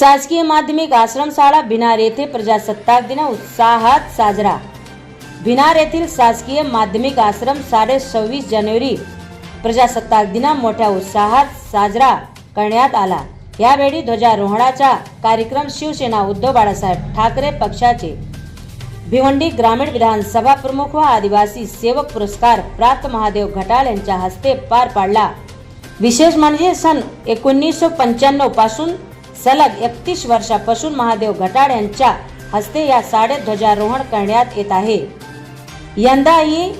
शासकीय माध्यमिक आश्रमशाळा भिनार येथे प्रजासत्ताक दिन उत्साहात साजरा। भिनार येथील शासकीय माध्यमिक आश्रम 26 जानेवारी प्रजासत्ताक दिन मोठ्या उत्साहात साजरा करण्यात आला। यावेळी ध्वजारोहणाचा कार्यक्रम शिवसेना उद्धव बाळासाहेब ठाकरे पक्षाचे भिवंडी ग्रामीण विधानसभा प्रमुख व आदिवासी सेवक पुरस्कार प्राप्त महादेव घटाळ यांच्या हस्ते पार पाडला। विशेष म्हणजे सन 1995 पासून सलग 31 वर्षापासून महादेव घटाळ यांच्या हस्ते या शाळेत ध्वजारोहण करण्यात येत आहे। यंदाही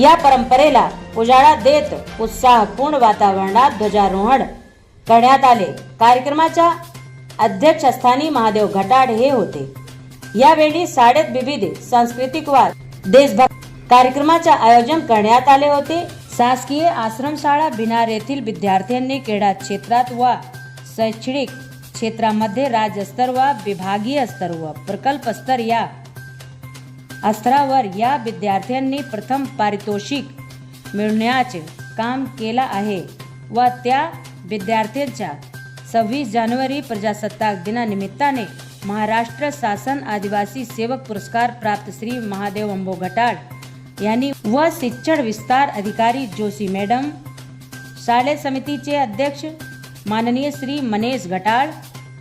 या परंपरेला उजाळा देत उत्साहपूर्ण वातावरणात ध्वजारोहण करण्यात आले। कार्यक्रमाच्या अध्यक्षस्थानी महादेव घटाळ हे होते। यावेळी शाळेत विविध सांस्कृतिक व देशभक्त कार्यक्रमाचे आयोजन करण्यात आले होते। शासकीय आश्रमशाळा भिनार येथील विद्यार्थ्यांनी क्रीडा क्षेत्रात व शैक्षणिक क्षेत्रामध्ये राज्यस्तर व विभागीय स्तर व प्रकल्प स्तर या स्तरावर या विद्यार्थ्यांनी प्रथम पारितोषिक मिळवण्याचे काम केले आहे व त्या विद्यार्थ्यांच्या 26 जानेवारी प्रजासत्ताक दिनानिमित्ताने महाराष्ट्र शासन आदिवासी सेवक पुरस्कार प्राप्त श्री महादेव अंबो घटाळ यांनी व शिक्षण विस्तार अधिकारी जोशी मॅडम, शालेय समितीचे अध्यक्ष माननीय श्री मनेश घटाळ,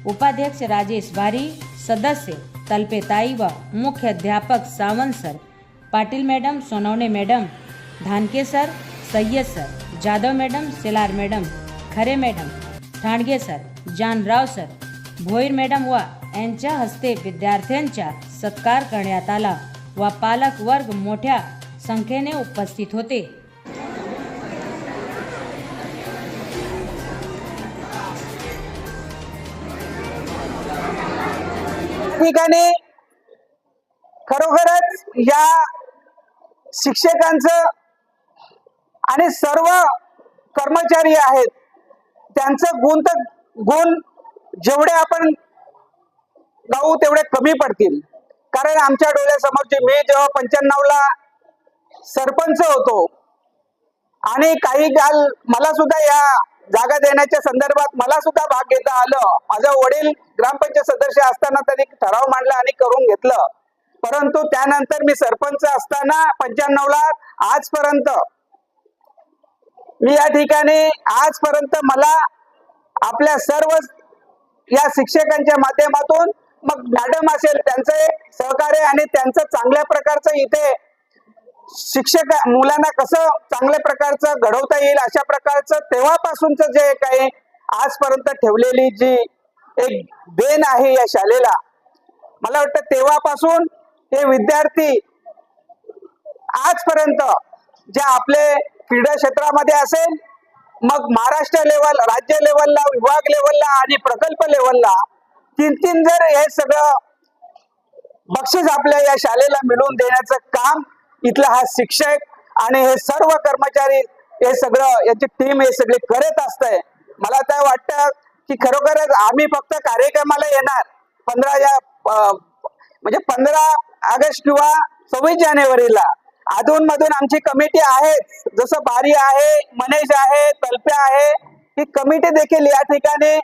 उपाध्यक्ष राजेश भारी, सदस्य तलपेताई व मुख्य अध्यापक Sawant sir, Patil madam, Sonawane madam, Dhanke sir, Sayyed sir, Jadhav madam, Selar madam, Khare madam, Thange sir, Janrao sir, Bhoir madam व यांच्या हस्ते विद्यार्थ्यांचा सत्कार करण्यात आला व पालक वर्ग मोठ्या संख्येने उपस्थित होते। ठिकाणी खरोखरच या शिक्षकांचं आणि सर्व कर्मचारी आहेत त्यांचं गुण जेवढे आपण गाऊ तेवढे कमी पडतील। कारण आमच्या डोळ्यासमोरची मी जेव्हा 95 ला सरपंच होतो आणि काही काल मला सुद्धा या जागा देण्याच्या संदर्भात मला सुद्धा भाग घेता आलं। माझे वडील ग्रामपंचायत सदस्य असताना त्यांनी ठराव मांडला आणि करून घेतलं, परंतु त्यानंतर मी सरपंच असताना 95 ला आजपर्यंत मी या ठिकाणी आजपर्यंत मला आपल्या सर्व या शिक्षकांच्या माध्यमातून मग मॅडम असेल त्यांचे सहकार्य आणि त्यांचं चांगल्या प्रकारचं इथे शिक्षक मुलांना कसं चांगल्या प्रकारचं घडवता येईल अशा प्रकारचं तेव्हापासूनच जे काही आजपर्यंत ठेवलेली जी एक देण आहे या शाळेला, मला वाटतं तेव्हापासून हे विद्यार्थी आजपर्यंत जे आपले क्रीडा क्षेत्रामध्ये असेल, मग महाराष्ट्र लेवल, राज्य लेवलला, विभाग लेवलला आणि प्रकल्प लेवलला तीन जर हे सगळं बक्षीस आपल्या या शाळेला मिळवून देण्याचं काम इथला हा शिक्षक आणि हे सर्व कर्मचारी हे सगळं याची टीम हे सगळे करत असतंय। मला तर वाटतं की खरोखरच आम्ही फक्त कार्यक्रमाला येणार 15 ऑगस्ट किंवा 26 जानेवारीला, अधून मधून आमची कमिटी आहे, जसं बारी आहे, मनेश आहे, तलप्या आहे, ही कमिटी देखील या ठिकाणी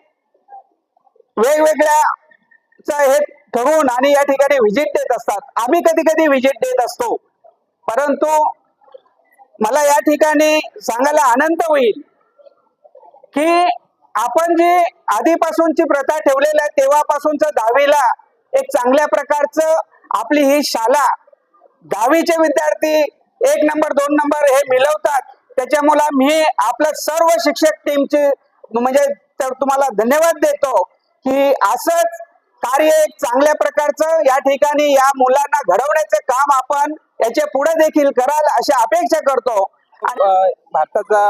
वेगवेगळ्या हे ठरवून आणि या ठिकाणी व्हिजिट देत असतात। आम्ही कधी कधी व्हिजिट देत असतो, परंतु मला या ठिकाणी सांगायला आनंद होईल की आपण जी आधीपासूनची प्रथा ठेवलेली आहे तेव्हापासूनच 10वीला एक चांगल्या प्रकारचं आपली ही शाळा 10वीचे विद्यार्थी 1 नंबर 2 नंबर हे मिळवतात। त्याच्यामुळे मी आपल्या सर्व शिक्षक टीमचे म्हणजे तुम्हाला धन्यवाद देतो की असंच कार्य एक चांगल्या प्रकारचं या ठिकाणी या मुलांना घडवण्याचं काम आपण याच्या पुढे देखील कराल अशी अपेक्षा करतो। भारताचा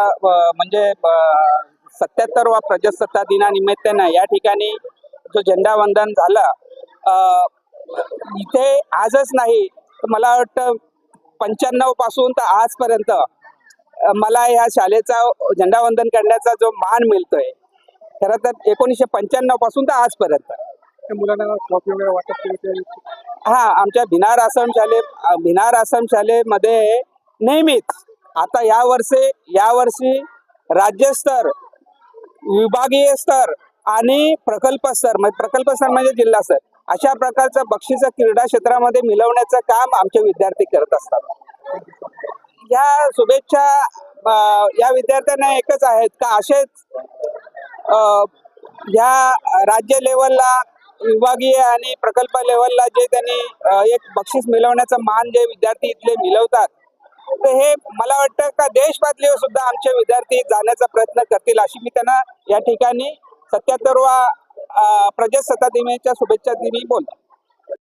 म्हणजे 77वा प्रजासत्ताक दिनानिमित्तानं या ठिकाणी जो झेंडावंदन झालं, इथे आजच नाही तर मला वाटतं 95 पासून तर आजपर्यंत मला या शाळेचा झेंडावंदन करण्याचा जो मान मिळतोय, खरं तर 1995 पासून तर आजपर्यंत मुलांना ट्रॉफी वगैरे वाटप केली। हा, आमच्या भिनार आश्रम शाळेमध्ये नेहमीच आता यावर्षी राज्यस्तर, विभागीय स्तर आणि प्रकल्प स्तर म्हणजे जिल्हा स्तर अशा प्रकारचं बक्षीस क्रीडा क्षेत्रामध्ये मिळवण्याचं काम आमचे विद्यार्थी करत असतात. या शुभेच्छा या विद्यार्थ्यांना एकच आहेत का असेच या राज्य लेवलला, विभागीय आणि प्रकल्प लेवलला जे त्यांनी एक बक्षीस मिळवण्याचं मान जे विद्यार्थी इथले मिळवतात, तर हे मला वाटतं का देश पातळीवर सुद्धा आमचे विद्यार्थी जाण्याचा प्रयत्न करतील अशी मी त्यांना या ठिकाणी 77वा प्रजासत्ताक दिनाच्या शुभेच्छा दिनी बोलतो.